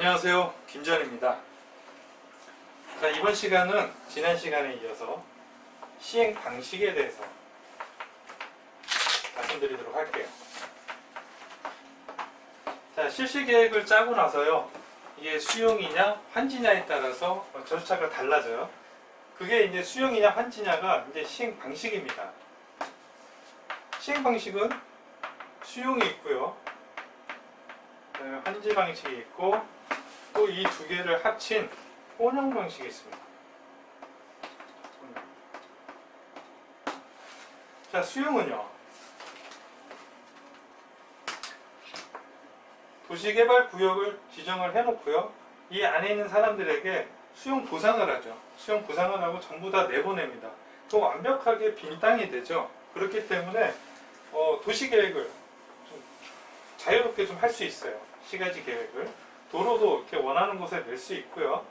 안녕하세요, 김전입니다. 자, 이번 시간은 지난 시간에 이어서 시행 방식에 대해서 말씀드리도록 할게요. 자, 실시 계획을 짜고 나서요, 이게 수용이냐 환지냐에 따라서 절차가 달라져요. 그게 이제 수용이냐 환지냐가 이제 시행 방식입니다. 시행 방식은 수용이 있고요, 환지 방식이 있고, 또 이 두 개를 합친 혼용 방식이 있습니다. 자, 수용은요, 도시개발구역을 지정을 해놓고요, 이 안에 있는 사람들에게 수용 보상을 하죠. 수용 보상을 하고 전부 다 내보냅니다. 또 완벽하게 빈 땅이 되죠. 그렇기 때문에 도시계획을 좀 자유롭게 좀 할 수 있어요. 시가지 계획을. 도로도 이렇게 원하는 곳에 낼 수 있고요.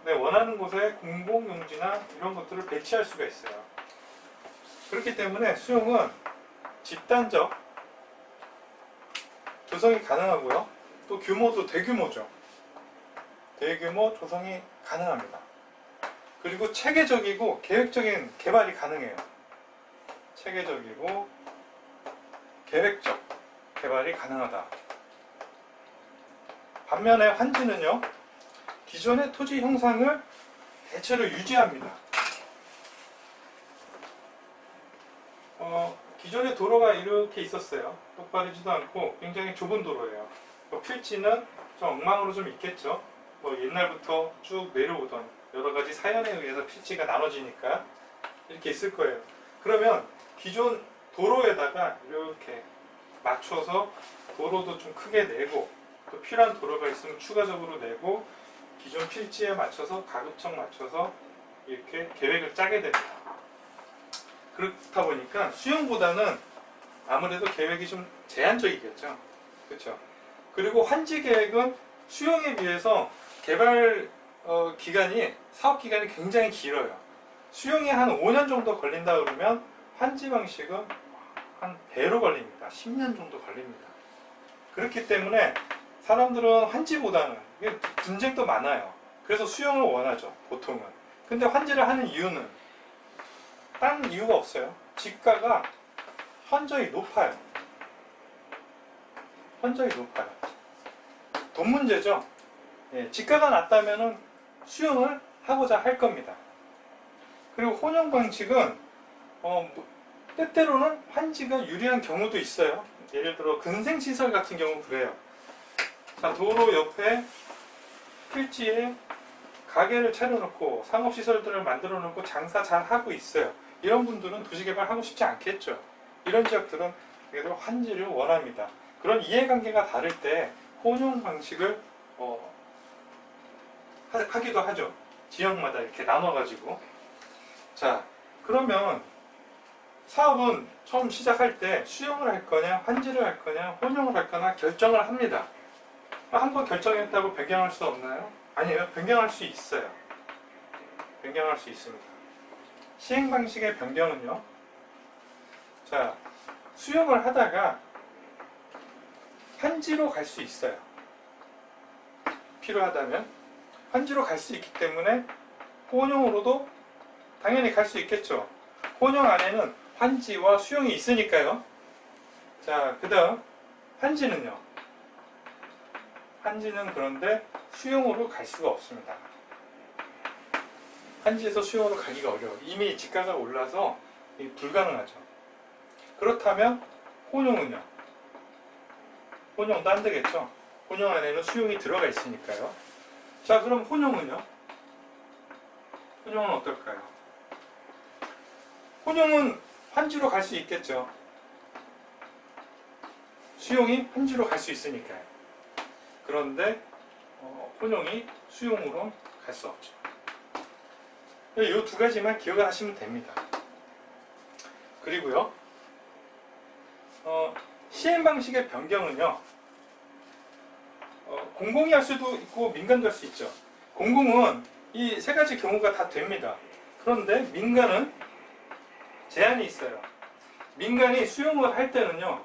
네, 원하는 곳에 공공용지나 이런 것들을 배치할 수가 있어요. 그렇기 때문에 수용은 집단적 조성이 가능하고요. 또 규모도 대규모죠. 대규모 조성이 가능합니다. 그리고 체계적이고 계획적인 개발이 가능해요. 체계적이고 계획적 개발이 가능하다. 반면에 환지는요, 기존의 토지 형상을 대체로 유지합니다. 기존의 도로가 이렇게 있었어요. 똑바르지도 않고 굉장히 좁은 도로예요. 필지는 좀 엉망으로 좀 있겠죠. 옛날부터 쭉 내려오던 여러가지 사연에 의해서 필지가 나눠지니까 이렇게 있을 거예요. 그러면 기존 도로에다가 이렇게 맞춰서 도로도 좀 크게 내고, 또 필요한 도로가 있으면 추가적으로 내고, 기존 필지에 맞춰서 가급적 맞춰서 이렇게 계획을 짜게 됩니다. 그렇다 보니까 수용보다는 아무래도 계획이 좀 제한적이겠죠. 그렇죠? 그리고 환지 계획은 수용에 비해서 개발 기간이, 사업 기간이 굉장히 길어요. 수용이 한 5년 정도 걸린다 그러면 환지 방식은 한 배로 걸립니다. 10년 정도 걸립니다. 그렇기 때문에 사람들은 환지보다는, 이게 분쟁도 많아요. 그래서 수용을 원하죠, 보통은. 근데 환지를 하는 이유는 다른 이유가 없어요. 지가가 현저히 높아요. 현저히 높아요. 돈 문제죠. 예, 지가가 낮다면 수용을 하고자 할 겁니다. 그리고 혼용 방식은 때때로는 환지가 유리한 경우도 있어요. 예를 들어 근생시설 같은 경우 그래요. 자, 도로 옆에 필지에 가게를 차려놓고 상업시설들을 만들어 놓고 장사 잘 하고 있어요. 이런 분들은 도시개발 하고 싶지 않겠죠. 이런 지역들은 그래도 환지를 원합니다. 그런 이해관계가 다를 때 혼용 방식을 하기도 하죠. 지역마다 이렇게 나눠가지고. 자, 그러면 사업은 처음 시작할 때 수용을 할 거냐, 환지를 할 거냐, 혼용을 할 거냐 결정을 합니다. 한번 결정했다고 변경할 수 없나요? 아니에요. 변경할 수 있어요. 변경할 수 있습니다. 시행 방식의 변경은요, 자, 수용을 하다가 환지로 갈 수 있어요. 필요하다면 환지로 갈 수 있기 때문에 혼용으로도 당연히 갈 수 있겠죠. 혼용 안에는 환지와 수용이 있으니까요. 자, 그 다음 환지는요, 환지는 그런데 수용으로 갈 수가 없습니다. 환지에서 수용으로 가기가 어려워요. 이미 지가가 올라서 불가능하죠. 그렇다면 혼용은요? 혼용도 안 되겠죠. 혼용 안에는 수용이 들어가 있으니까요. 자, 그럼 혼용은요? 혼용은 어떨까요? 혼용은 환지로 갈 수 있겠죠. 수용이 환지로 갈 수 있으니까요. 그런데 혼용이 수용으로 갈 수 없죠. 이 두 가지만 기억을 하시면 됩니다. 그리고요, 시행 방식의 변경은요, 공공이 할 수도 있고 민간도 할 수 있죠. 공공은 이 세 가지 경우가 다 됩니다. 그런데 민간은 제한이 있어요. 민간이 수용을 할 때는요,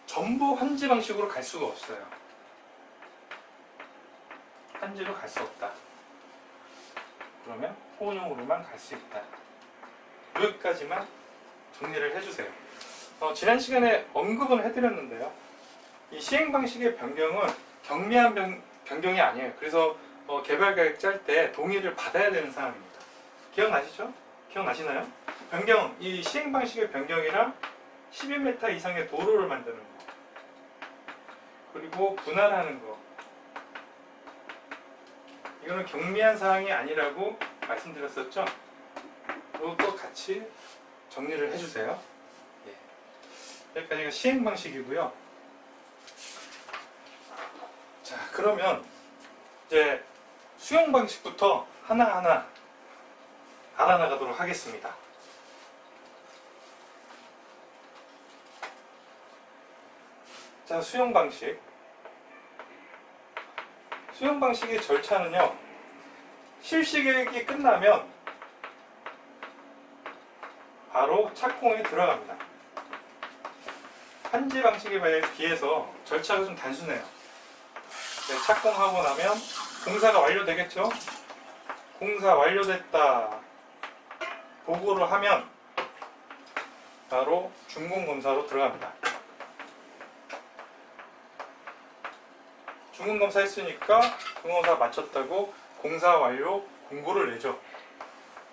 전부 환지 방식으로 갈 수가 없어요. 한지로 갈 수 없다. 그러면 혼용으로만 갈 수 있다. 여기까지만 정리를 해주세요. 지난 시간에 언급은 해드렸는데요. 이 시행 방식의 변경은 경미한 변경이 아니에요. 그래서 개발 계획 짤 때 동의를 받아야 되는 상황입니다. 기억나시죠? 기억나시나요? 변경, 이 시행 방식의 변경이랑 12m 이상의 도로를 만드는 거, 그리고 분할하는 거, 이거는 경미한 사항이 아니라고 말씀드렸었죠? 이것도 같이 정리를 해주세요. 예. 여기까지가 시행 방식이고요. 자, 그러면 이제 수용 방식부터 하나하나 알아나가도록 하겠습니다. 자, 수용 방식. 수용 방식의 절차는요, 실시 계획이 끝나면 바로 착공에 들어갑니다. 한지 방식에 비해서 절차가 좀 단순해요. 네, 착공하고 나면 공사가 완료되겠죠? 공사 완료됐다 보고를 하면 바로 준공검사로 들어갑니다. 준공검사 했으니까 준공검사 마쳤다고 공사 완료 공고를 내죠.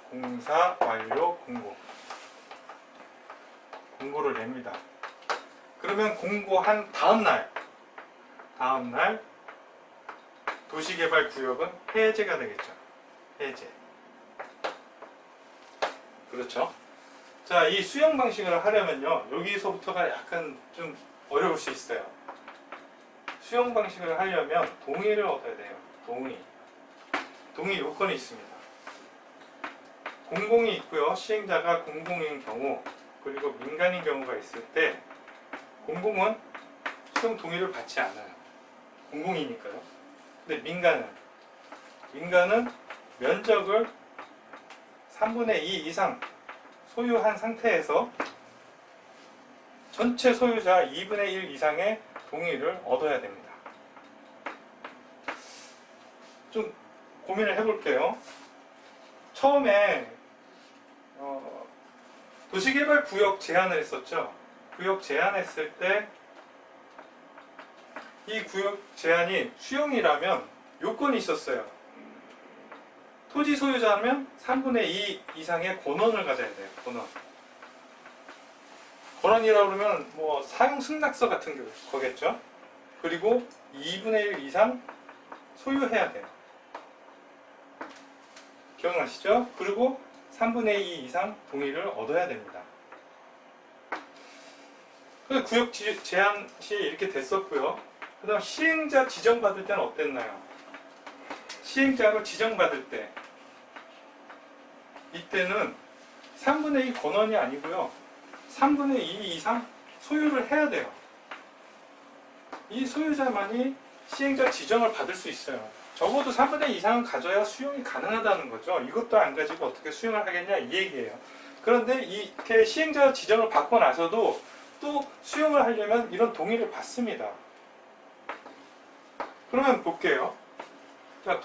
공사 완료 공고를 냅니다. 그러면 공고한 다음날 도시개발구역은 해제가 되겠죠. 해제. 그렇죠. 자, 이 수용 방식을 하려면요, 여기서부터가 약간 좀 어려울 수 있어요. 수용 방식을 하려면 동의를 얻어야 돼요. 동의 요건이 있습니다. 공공이 있고요. 시행자가 공공인 경우, 그리고 민간인 경우가 있을 때 공공은 수용 동의를 받지 않아요. 공공이니까요. 근데 민간은 면적을 3분의 2 이상 소유한 상태에서 전체 소유자 2분의 1 이상의 동의를 얻어야 됩니다. 좀 고민을 해볼게요. 처음에 도시개발구역 제안을 했었죠. 구역 제안했을 때 이 구역 제안이 수용이라면 요건이 있었어요. 토지 소유자면 3분의 2 이상의 권원을 가져야 돼요. 권원이라고 그러면 뭐 사용 승낙서 같은 거겠죠. 그리고 2분의 1 이상 소유해야 돼요. 기억나시죠? 그리고 3분의 2 이상 동의를 얻어야 됩니다. 구역 제한 시 이렇게 됐었고요. 그 다음 시행자 지정받을 때는 어땠나요? 시행자로 지정받을 때 이때는 3분의 2 권원이 아니고요, 3분의 2 이상 소유를 해야 돼요. 이 소유자만이 시행자 지정을 받을 수 있어요. 적어도 3분의 2 이상은 가져야 수용이 가능하다는 거죠. 이것도 안 가지고 어떻게 수용을 하겠냐 이 얘기예요. 그런데 이렇게 시행자 지정을 받고 나서도 또 수용을 하려면 이런 동의를 받습니다. 그러면 볼게요. 자,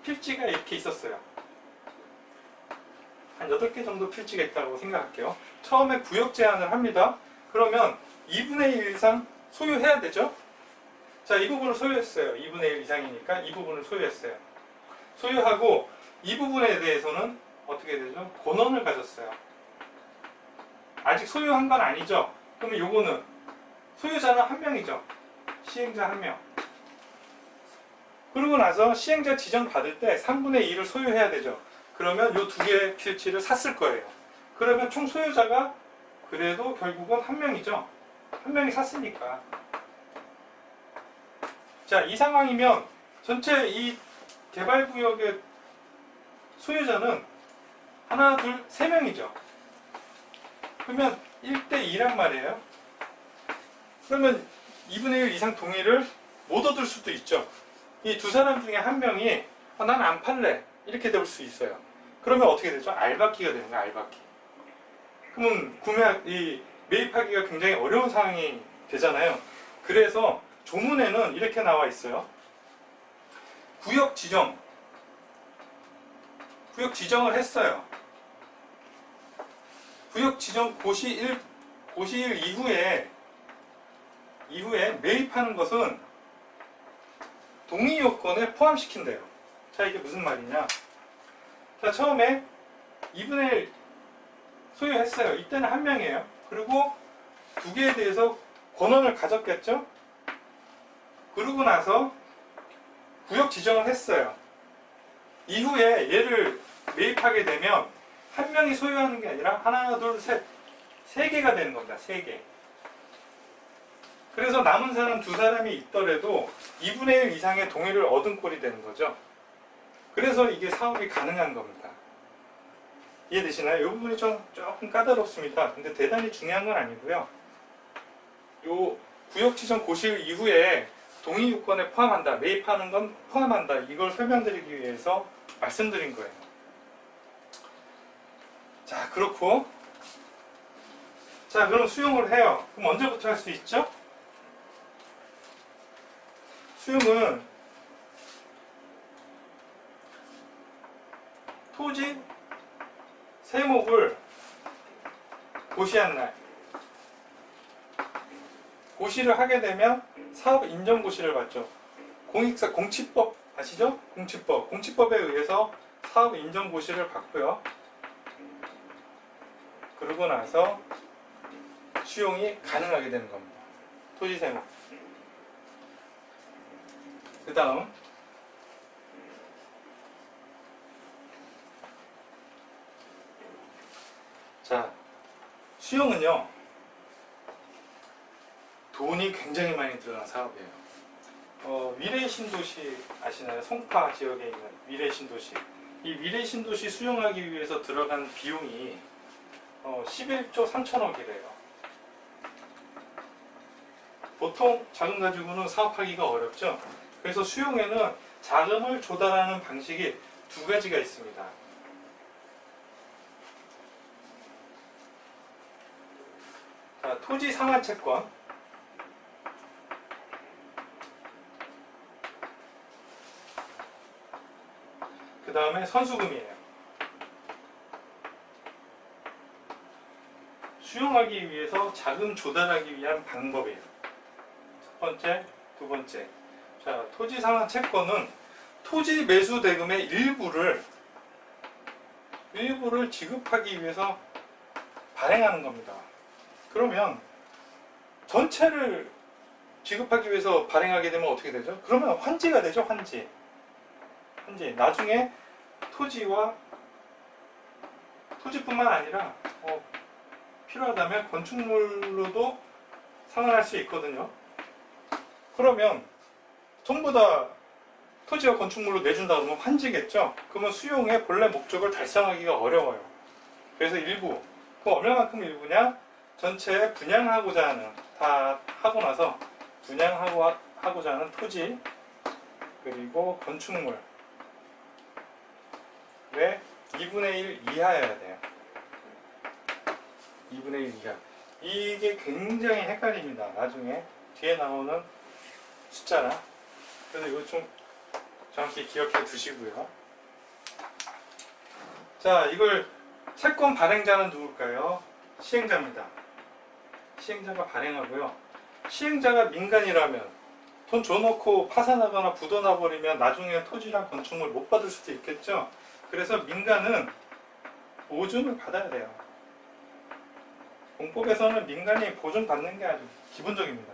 필지가 이렇게 있었어요. 한 8개 정도 필지가 있다고 생각할게요. 처음에 구역 제한을 합니다. 그러면 2분의 1 이상 소유해야 되죠? 자, 이 부분을 소유했어요. 2분의 1 이상이니까 이 부분을 소유했어요. 소유하고 이 부분에 대해서는 어떻게 되죠? 권원을 가졌어요. 아직 소유한 건 아니죠? 그러면 요거는 소유자는 한 명이죠. 시행자 한 명. 그러고 나서 시행자 지정 받을 때 3분의 2를 소유해야 되죠. 그러면 요 두 개의 필지를 샀을 거예요. 그러면 총 소유자가 그래도 결국은 한 명이죠. 한 명이 샀으니까. 자, 이 상황이면 전체 이 개발구역의 소유자는 하나, 둘, 세 명이죠. 그러면 1대2란 말이에요. 그러면 2분의 1 이상 동의를 못 얻을 수도 있죠. 이 두 사람 중에 한 명이 난 안 팔래 이렇게 될 수 있어요. 그러면 어떻게 되죠? 알박기가 되는 거예요. 알박기. 그러면 매입하기가 굉장히 어려운 상황이 되잖아요. 그래서 조문에는 이렇게 나와 있어요. 구역 지정을 했어요. 구역 지정 고시일 이후에 매입하는 것은 동의 요건에 포함시킨대요. 자, 이게 무슨 말이냐? 자, 처음에 2분의 1 소유했어요. 이때는 한 명이에요. 그리고 두 개에 대해서 권한을 가졌겠죠? 그러고 나서 구역 지정을 했어요. 이후에 얘를 매입하게 되면 한 명이 소유하는 게 아니라 하나, 둘, 셋, 세 개가 되는 겁니다. 세 개. 그래서 남은 사람 두 사람이 있더라도 2분의 1 이상의 동의를 얻은 꼴이 되는 거죠. 그래서 이게 사업이 가능한 겁니다. 이해되시나요? 이 부분이 조금 까다롭습니다. 근데 대단히 중요한 건 아니고요. 요 구역 지정 고시일 이후에 동의 요건에 포함한다, 매입하는 건 포함한다, 이걸 설명드리기 위해서 말씀드린 거예요. 자, 그렇고, 자, 그럼 수용을 해요. 그럼 언제부터 할 수 있죠? 수용은 토지 세목을 고시한 날, 고시를 하게 되면 사업 인정 고시를 받죠. 공치법 아시죠? 공치법에 의해서 사업 인정 고시를 받고요. 그러고 나서 수용이 가능하게 되는 겁니다. 토지 세목. 그 다음 자, 수용은요, 돈이 굉장히 많이 들어간 사업이에요. 위례신도시 아시나요? 송파 지역에 있는 위례신도시. 이 위례신도시 수용하기 위해서 들어간 비용이 11조 3천억이래요. 보통 자금 가지고는 사업하기가 어렵죠. 그래서 수용에는 자금을 조달하는 방식이 두 가지가 있습니다. 자, 토지 상환 채권, 그 다음에 선수금이에요. 수용하기 위해서 자금 조달하기 위한 방법이에요. 첫 번째, 두 번째. 자, 토지 상환 채권은 토지 매수 대금의 일부를 지급하기 위해서 발행하는 겁니다. 그러면 전체를 지급하기 위해서 발행하게 되면 어떻게 되죠? 그러면 환지가 되죠, 환지. 나중에 토지뿐만 아니라 필요하다면 건축물로도 상환할 수 있거든요. 그러면 전부 다 토지와 건축물로 내준다 그러면 환지겠죠. 그러면 수용의 본래 목적을 달성하기가 어려워요. 그래서 일부, 그 얼마만큼 일부냐? 전체 분양하고자 하는, 다 하고 나서 분양하고자 하는 토지 그리고 건축물 왜 2분의 1 이하여야 돼요. 2분의 1 이하. 이게 굉장히 헷갈립니다. 나중에 뒤에 나오는 숫자나. 그래서 이거 좀 정확히 기억해 두시고요. 자, 이걸 채권 발행자는 누굴까요? 시행자입니다. 시행자가 발행하고요. 시행자가 민간이라면 돈 줘놓고 파산하거나 부도나 버리면 나중에 토지랑 건축물 못 받을 수도 있겠죠. 그래서 민간은 보증을 받아야 돼요. 공법에서는 민간이 보증받는 게 아주 기본적입니다.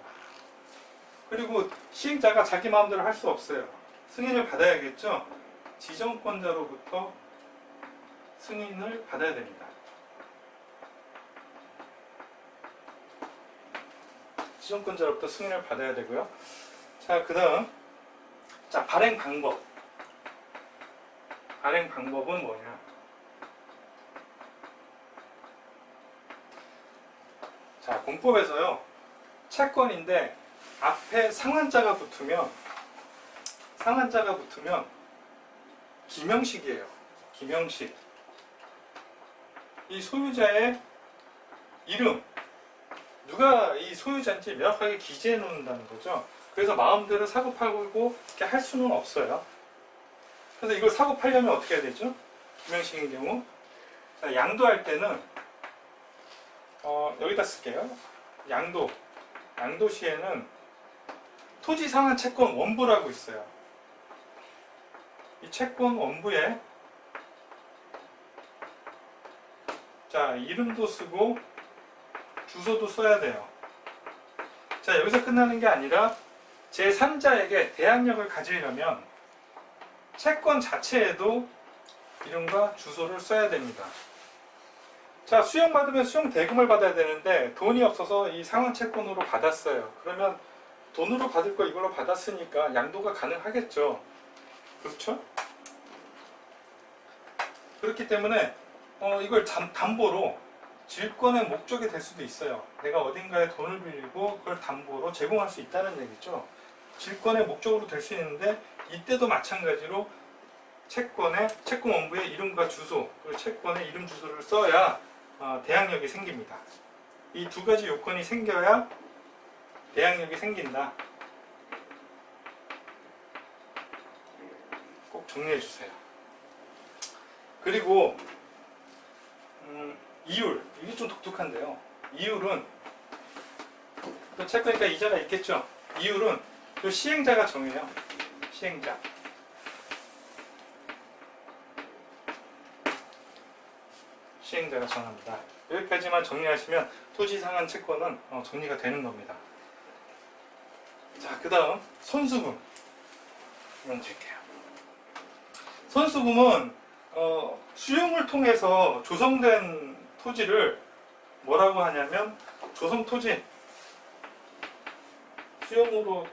그리고 시행자가 자기 마음대로 할 수 없어요. 승인을 받아야겠죠. 지정권자로부터 승인을 받아야 됩니다. 지정권자로부터 승인을 받아야 되고요. 자, 그 다음, 자, 발행 방법. 발행 방법은 뭐냐? 자, 공법에서요, 채권인데 앞에 상환자가 붙으면 기명식이에요. 기명식. 이 소유자의 이름, 누가 이 소유자인지 명확하게 기재해 놓는다는 거죠. 그래서 마음대로 사고팔고 이렇게 할 수는 없어요. 그래서 이걸 사고 팔려면 어떻게 해야 되죠? 김영식인 경우. 자, 양도할 때는 여기다 쓸게요. 양도 시에는 토지 상환 채권 원부라고 있어요. 이 채권 원부에 자, 이름도 쓰고 주소도 써야 돼요. 자, 여기서 끝나는 게 아니라 제3자에게 대항력을 가지려면 채권 자체에도 이름과 주소를 써야 됩니다. 자, 수용받으면 수용 대금을 받아야 되는데 돈이 없어서 이 상환 채권으로 받았어요. 그러면 돈으로 받을 거 이걸로 받았으니까 양도가 가능하겠죠. 그렇죠? 그렇기 때문에 이걸 담보로 질권의 목적이 될 수도 있어요. 내가 어딘가에 돈을 빌리고 그걸 담보로 제공할 수 있다는 얘기죠. 질권의 목적으로 될 수 있는데 이때도 마찬가지로 채권 원부에 이름과 주소, 그리고 채권의 이름 주소를 써야 대항력이 생깁니다. 이 두 가지 요건이 생겨야 대항력이 생긴다. 꼭 정리해 주세요. 그리고 이율, 이게 좀 독특한데요. 이율은 또 채권이니까 이자가 있겠죠. 이율은 또 시행자가 정해요. 시행자가 정합니다. 여기까지만 정리하시면 토지 상환 채권은 정리가 되는 겁니다. 자, 그 다음 선수금 드릴게요. 선수금은 수용을 통해서 조성된 토지를 뭐라고 하냐면 조성토지, 수용으로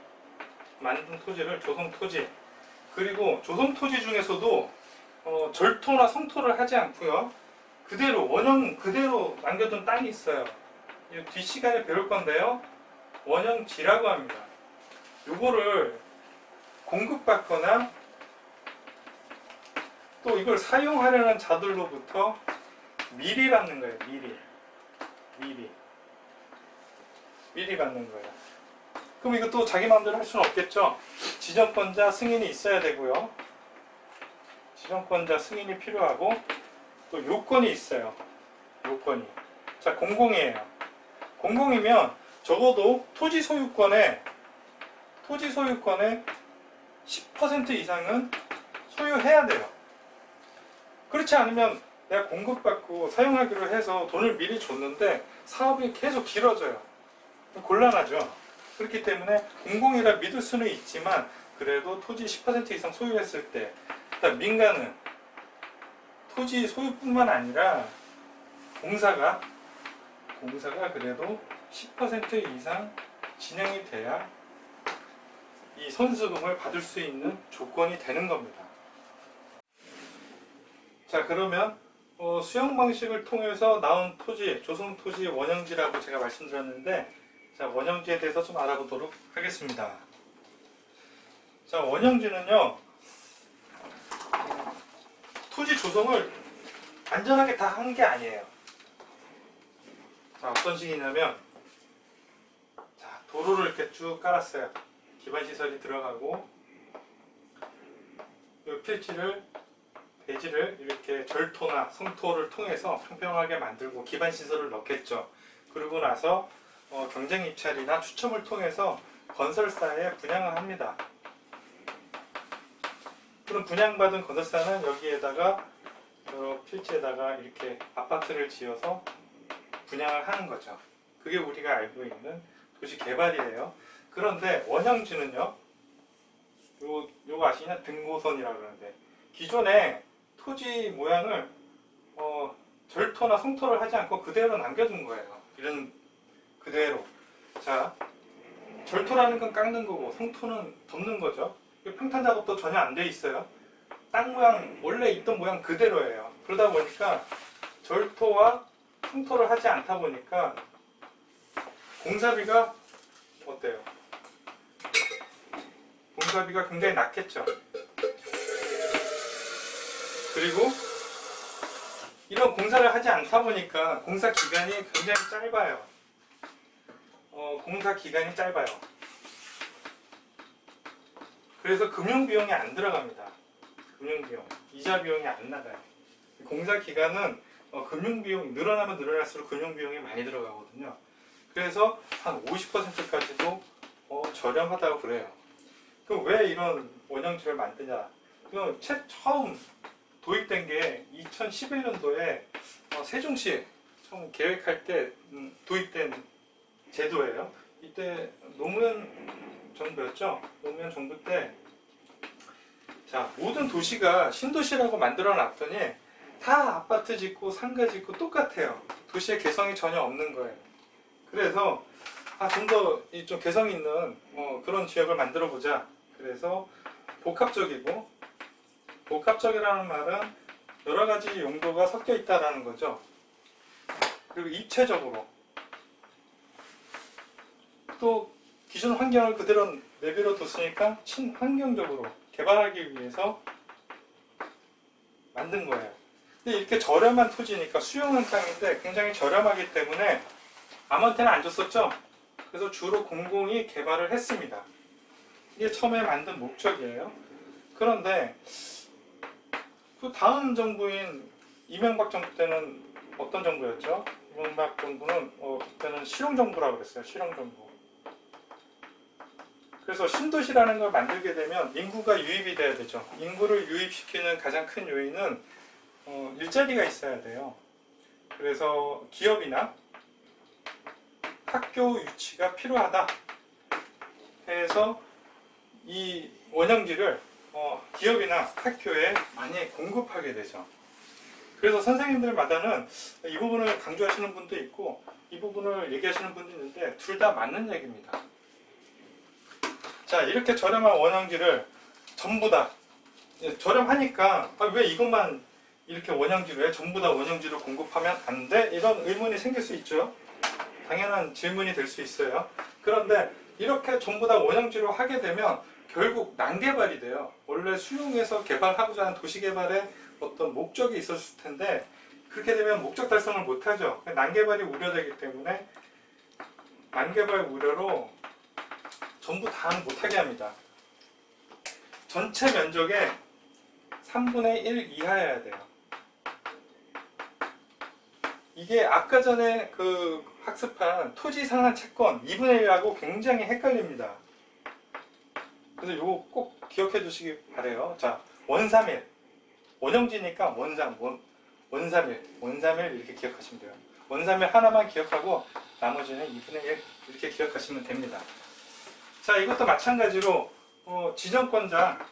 만든 토지를 조성토지, 그리고 조성토지 중에서도 절토나 성토를 하지 않고요, 그대로 원형 그대로 남겨둔 땅이 있어요. 뒷시간에 배울 건데요, 원형지라고 합니다. 요거를 공급받거나 또 이걸 사용하려는 자들로부터 미리 받는 거예요. 미리 받는 거예요. 그럼 이것도 자기 마음대로 할 수는 없겠죠. 지정권자 승인이 있어야 되고요. 지정권자 승인이 필요하고 또 요건이 있어요. 요건이. 자, 공공이에요. 공공이면 적어도 토지 소유권의 10% 이상은 소유해야 돼요. 그렇지 않으면 내가 공급받고 사용하기로 해서 돈을 미리 줬는데 사업이 계속 길어져요. 곤란하죠. 그렇기 때문에 공공이라 믿을 수는 있지만 그래도 토지 10% 이상 소유했을 때, 일단 민간은 토지 소유뿐만 아니라 공사가 그래도 10% 이상 진행이 돼야 이 선수금을 받을 수 있는 조건이 되는 겁니다. 자, 그러면 수용 방식을 통해서 나온 토지, 조성토지 원형지라고 제가 말씀드렸는데, 자, 원형지에 대해서 좀 알아보도록 하겠습니다. 자, 원형지는요, 토지 조성을 안전하게 다 한 게 아니에요. 자, 어떤 식이냐면, 자, 도로를 이렇게 쭉 깔았어요. 기반시설이 들어가고, 이 필지를 배지를 이렇게 절토나 성토를 통해서 평평하게 만들고 기반시설을 넣겠죠. 그러고 나서 경쟁 입찰이나 추첨을 통해서 건설사에 분양을 합니다. 그럼 분양받은 건설사는 여기에다가 필지에다가 이렇게 아파트를 지어서 분양을 하는 거죠. 그게 우리가 알고 있는 도시개발이에요. 그런데 원형지는요, 요거 아시냐? 등고선이라고 그러는데, 기존에 토지 모양을 절토나 성토를 하지 않고 그대로 남겨둔 거예요. 이런 그대로. 자, 절토라는 건 깎는 거고 성토는 덮는 거죠. 평탄 작업도 전혀 안 돼 있어요. 땅 모양 원래 있던 모양 그대로예요. 그러다 보니까 절토와 성토를 하지 않다 보니까 공사비가 어때요? 공사비가 굉장히 낮겠죠. 그리고 이런 공사를 하지 않다 보니까 공사 기간이 굉장히 짧아요. 공사 기간이 짧아요. 그래서 금융비용이 안 들어갑니다. 금융비용, 이자 비용이 안 나가요. 공사 기간은 금융비용 늘어나면 늘어날수록 금융비용이 많이 들어가거든요. 그래서 한 50%까지도 저렴하다고 그래요. 그럼 왜 이런 원형지를 만드냐? 처음 도입된 게 2011년도에 세종시 처음 계획할 때 도입된 제도예요. 이때 노무현 정부였죠. 노무현 정부 때 자, 모든 도시가 신도시라고 만들어 놨더니 다 아파트 짓고 상가 짓고 똑같아요. 도시의 개성이 전혀 없는 거예요. 그래서 좀 더 좀 개성 있는 그런 지역을 만들어 보자. 그래서 복합적이라는 말은 여러 가지 용도가 섞여 있다라는 거죠. 그리고 입체적으로 또 기존 환경을 그대로 내버려 뒀으니까 친환경적으로 개발하기 위해서 만든 거예요. 근데 이렇게 저렴한 토지니까 수용한 땅인데 굉장히 저렴하기 때문에 아무한테나 안 줬었죠. 그래서 주로 공공이 개발을 했습니다. 이게 처음에 만든 목적이에요. 그런데 그 다음 정부인 이명박 정부 때는 어떤 정부였죠? 이명박 정부는 그때는 실용정부라고 그랬어요. 실용정부. 그래서 신도시라는 걸 만들게 되면 인구가 유입이 돼야 되죠. 인구를 유입시키는 가장 큰 요인은 일자리가 있어야 돼요. 그래서 기업이나 학교 유치가 필요하다 해서 이 원형지를 기업이나 학교에 많이 공급하게 되죠. 그래서 선생님들마다는 이 부분을 강조하시는 분도 있고 이 부분을 얘기하시는 분도 있는데 둘 다 맞는 얘기입니다. 자, 이렇게 저렴한 원형지를 전부 다 저렴하니까 왜 이것만 이렇게 원형지로 해? 전부 다 원형지로 공급하면 안 돼? 이런 의문이 생길 수 있죠. 당연한 질문이 될 수 있어요. 그런데 이렇게 전부 다 원형지로 하게 되면 결국 난개발이 돼요. 원래 수용해서 개발하고자 하는 도시개발에 어떤 목적이 있었을 텐데 그렇게 되면 목적 달성을 못하죠. 난개발이 우려되기 때문에 난개발 우려로 전부 다 못하게 합니다. 전체 면적의 3분의 1 이하여야 돼요. 이게 아까 전에 그 학습한 토지 상한 채권 2분의 1하고 굉장히 헷갈립니다. 그래서 이거 꼭 기억해 두시기 바래요. 자, 원삼일. 원형지니까 원삼일 이렇게 기억하시면 돼요. 원삼일 하나만 기억하고 나머지는 2분의 1 이렇게 기억하시면 됩니다. 자, 이것도 마찬가지로 지정권자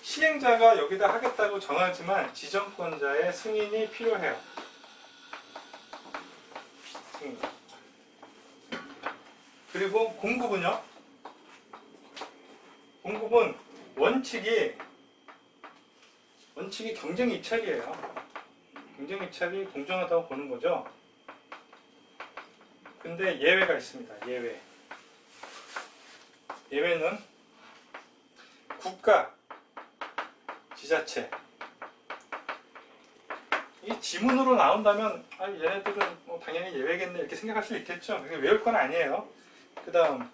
시행자가 여기다 하겠다고 정하지만 지정권자의 승인이 필요해요. 그리고 공급은요? 공급은 원칙이 경쟁 입찰이에요. 경쟁 입찰이 공정하다고 보는 거죠. 근데 예외가 있습니다. 예외는 국가, 지자체. 이 지문으로 나온다면 얘네들은 당연히 예외겠네 이렇게 생각할 수 있겠죠. 외울 건 아니에요. 그 다음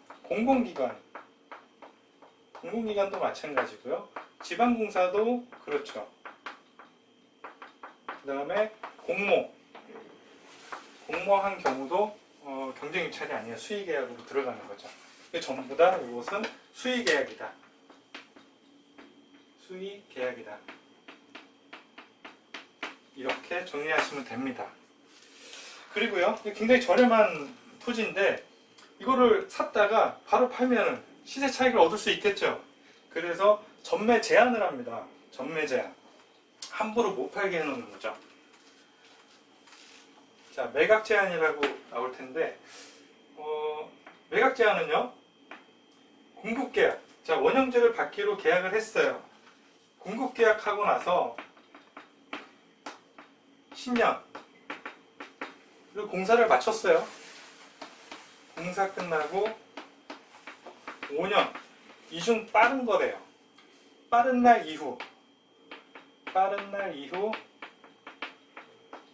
공공기관도 마찬가지고요. 지방공사도 그렇죠. 그 다음에 공모한 경우도 경쟁입찰이 아니에요. 수의계약으로 들어가는 거죠. 전부 다 이것은 수의계약이다. 이렇게 정리하시면 됩니다. 그리고요, 굉장히 저렴한 토지인데 이거를 샀다가 바로 팔면은 시세 차익을 얻을 수 있겠죠. 그래서 전매 제한을 합니다. 전매 제한. 함부로 못 팔게 해놓는 거죠. 자, 매각 제한이라고 나올 텐데 매각 제한은요, 공급 계약. 자, 원형지를 받기로 계약을 했어요. 공급 계약하고 나서 10년 그리고 공사를 마쳤어요. 공사 끝나고 5년 이 중 빠른 거래요. 빠른 날 이후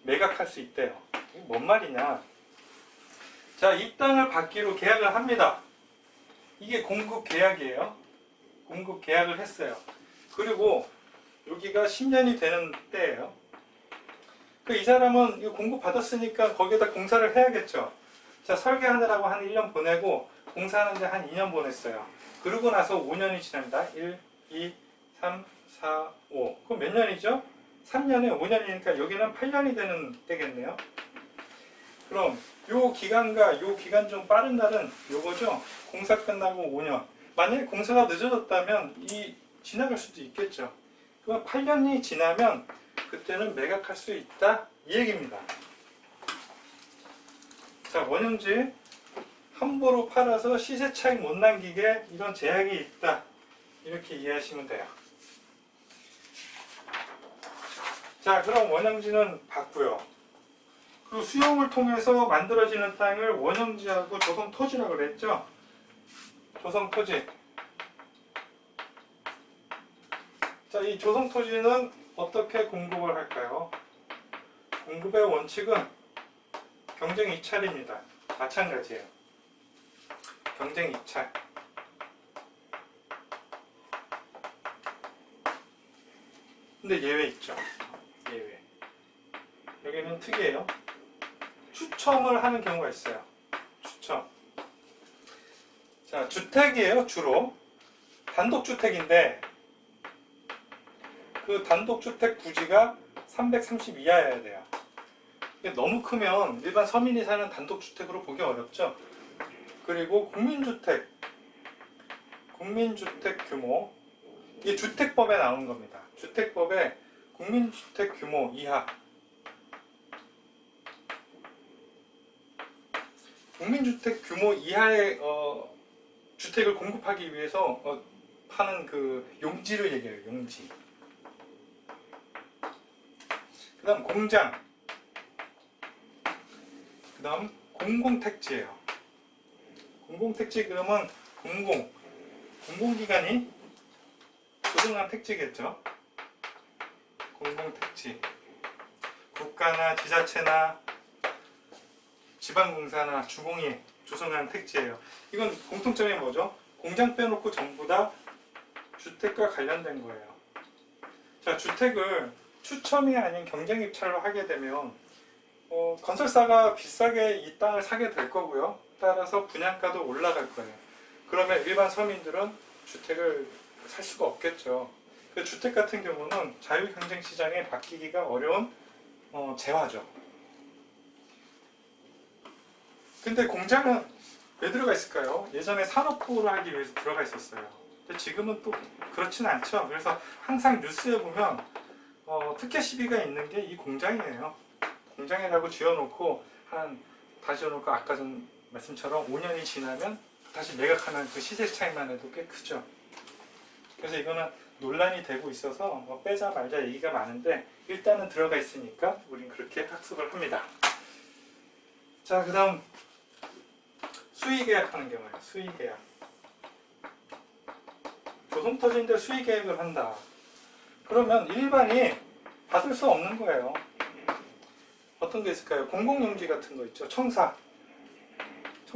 매각할 수 있대요. 이게 뭔 말이냐? 자, 이 땅을 받기로 계약을 합니다. 이게 공급 계약이에요. 공급 계약을 했어요. 그리고 여기가 10년이 되는 때예요. 이 사람은 이거 공급 받았으니까 거기에다 공사를 해야겠죠. 자, 설계하느라고 한 1년 보내고 공사하는데 한 2년 보냈어요. 그러고 나서 5년이 지납니다. 1, 2, 3, 4, 5. 그럼 몇 년이죠? 3년에 5년이니까 여기는 8년이 되는 때겠네요. 그럼 요 기간과 요 기간 중 빠른 날은 요거죠. 공사 끝나고 5년. 만약에 공사가 늦어졌다면 지나갈 수도 있겠죠. 그럼 8년이 지나면 그때는 매각할 수 있다 이 얘기입니다. 자, 원형지 함부로 팔아서 시세 차익 못 남기게 이런 제약이 있다 이렇게 이해하시면 돼요. 자, 그럼 원형지는 봤고요. 그리고 수용을 통해서 만들어지는 땅을 원형지하고 조성토지라고 그랬죠. 조성토지. 자, 이 조성토지는 어떻게 공급을 할까요? 공급의 원칙은 경쟁 이찰입니다. 마찬가지예요. 경쟁 이찰. 근데 예외 있죠. 예외. 여기는 특이해요. 추첨을 하는 경우가 있어요. 추첨. 자, 주택이에요. 주로. 단독주택인데 그 단독주택 부지가 330 이하여야 돼요. 너무 크면 일반 서민이 사는 단독주택으로 보기 어렵죠. 그리고 국민주택 규모, 이게 주택법에 나오는 겁니다. 주택법에 국민주택 규모 이하, 국민주택 규모 이하의 주택을 공급하기 위해서 하는 그 용지를 얘기해요. 용지. 그 다음 공장, 그 다음 공공택지예요. 공공택지 그러면 공공기관이 조성한 택지겠죠. 공공택지. 국가나 지자체나 지방공사나 주공이 조성한 택지예요. 이건 공통점이 뭐죠? 공장 빼놓고 전부 다 주택과 관련된 거예요. 자, 주택을 추첨이 아닌 경쟁 입찰로 하게 되면 건설사가 비싸게 이 땅을 사게 될 거고요. 따라서 분양가도 올라갈 거예요. 그러면 일반 서민들은 주택을 살 수가 없겠죠. 그 주택 같은 경우는 자유경쟁시장에 바뀌기가 어려운 재화죠. 근데 공장은 왜 들어가 있을까요? 예전에 산업부를 하기 위해서 들어가 있었어요. 근데 지금은 또 그렇진 않죠. 그래서 항상 뉴스에 보면 특혜 시비가 있는 게 이 공장이에요. 공장이라고 지어놓고 아까 전 말씀처럼 5년이 지나면 다시 매각하는 그 시세 차이만 해도 꽤 크죠. 그래서 이거는 논란이 되고 있어서 빼자 말자 얘기가 많은데 일단은 들어가 있으니까 우린 그렇게 학습을 합니다. 자, 그 다음 수의계약하는 경우예요. 수의계약. 조성토지인데 수의계약을 한다. 그러면 일반이 받을 수 없는 거예요. 어떤 게 있을까요? 공공용지 같은 거 있죠. 청사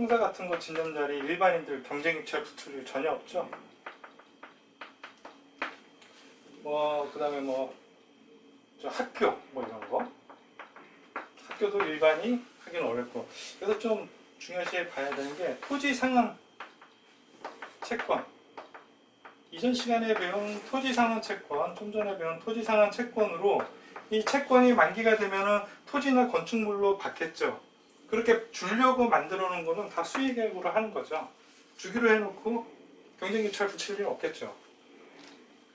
같은 거 짓는 자리 일반인들 경쟁입찰 붙을 일 전혀 없죠. 그 다음에 학교 이런 거. 학교도 일반이 하기는 어렵고. 그래서 좀 중요시 봐야 되는 게 토지 상환 채권. 이전 시간에 배운 토지 상환 채권, 좀 전에 배운 토지 상환 채권으로 이 채권이 만기가 되면은 토지나 건축물로 받겠죠. 그렇게 주려고 만들어 놓은 거는 다 수의계약으로 하는 거죠. 주기로 해놓고 경쟁입찰 붙일 일은 없겠죠.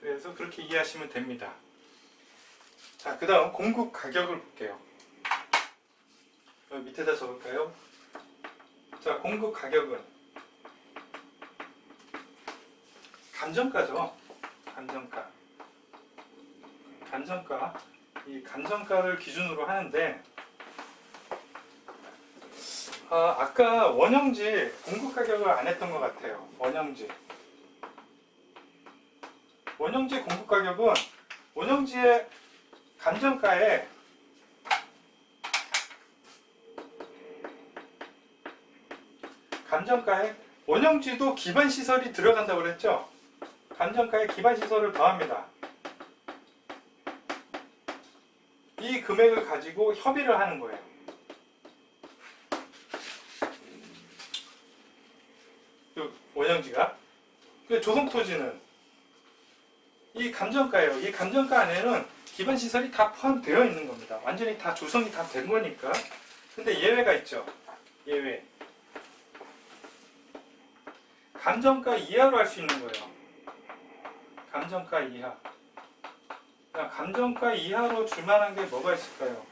그래서 그렇게 이해하시면 됩니다. 자, 그 다음 공급 가격을 볼게요. 여기 밑에다 적을까요? 자, 공급 가격은 감정가죠. 감정가. 이 감정가를 기준으로 하는데 아까 원형지 공급 가격을 안 했던 것 같아요. 원형지 공급 가격은 원형지의 감정가에 원형지도 기반시설이 들어간다고 그랬죠. 감정가에 기반시설을 더합니다. 이 금액을 가지고 협의를 하는 거예요. 그 원형지가. 그 조성토지는 이 감정가예요. 이 감정가 안에는 기반시설이 다 포함되어 있는 겁니다. 완전히 다 조성이 다 된 거니까. 근데 예외가 있죠. 예외. 감정가 이하로 할 수 있는 거예요. 감정가 이하. 감정가 이하로 줄만한 게 뭐가 있을까요?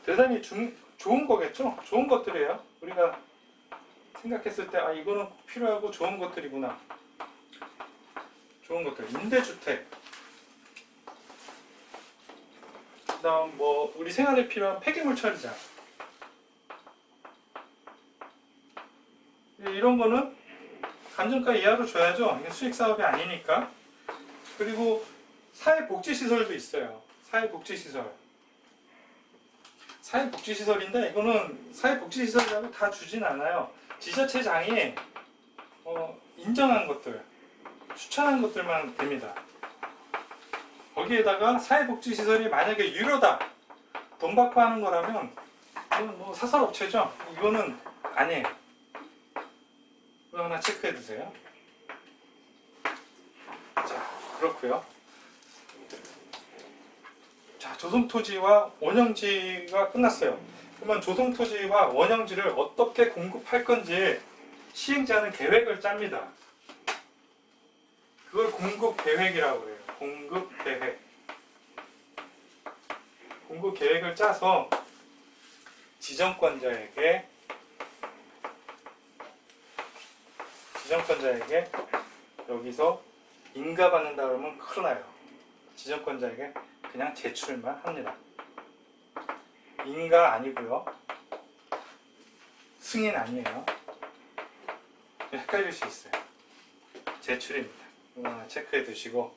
대단히 좋은 거겠죠? 좋은 것들이에요. 우리가 생각했을 때, 아, 이거는 꼭 필요하고 좋은 것들이구나. 좋은 것들. 임대주택. 그 다음, 뭐, 우리 생활에 필요한 폐기물 처리장. 이런 거는 감정가 이하로 줘야죠. 이게 수익사업이 아니니까. 그리고 사회복지시설도 있어요. 사회복지시설. 사회복지시설인데 이거는 사회복지시설이라고 다 주진 않아요. 지자체장이 인정한 것들, 추천한 것들만 됩니다. 거기에다가 사회복지시설이 만약에 유료다, 돈 받고 하는 거라면 이건 뭐 사설업체죠. 이거는 아니에요. 이거 하나 체크해 두세요. 자, 그렇고요. 자, 조성토지와 원형지가 끝났어요. 그러면 조성토지와 원형지를 어떻게 공급할 건지 시행자는 계획을 짭니다. 그걸 공급계획이라고 해요. 공급계획. 공급계획을 짜서 지정권자에게 여기서 인가받는다 그러면 큰일 나요. 지정권자에게 그냥 제출만 합니다. 인가 아니고요. 승인 아니에요. 헷갈릴 수 있어요. 제출입니다. 이거 하나 체크해 두시고.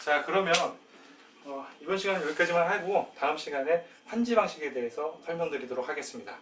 자, 그러면 이번 시간은 여기까지만 하고 다음 시간에 환지 방식에 대해서 설명드리도록 하겠습니다.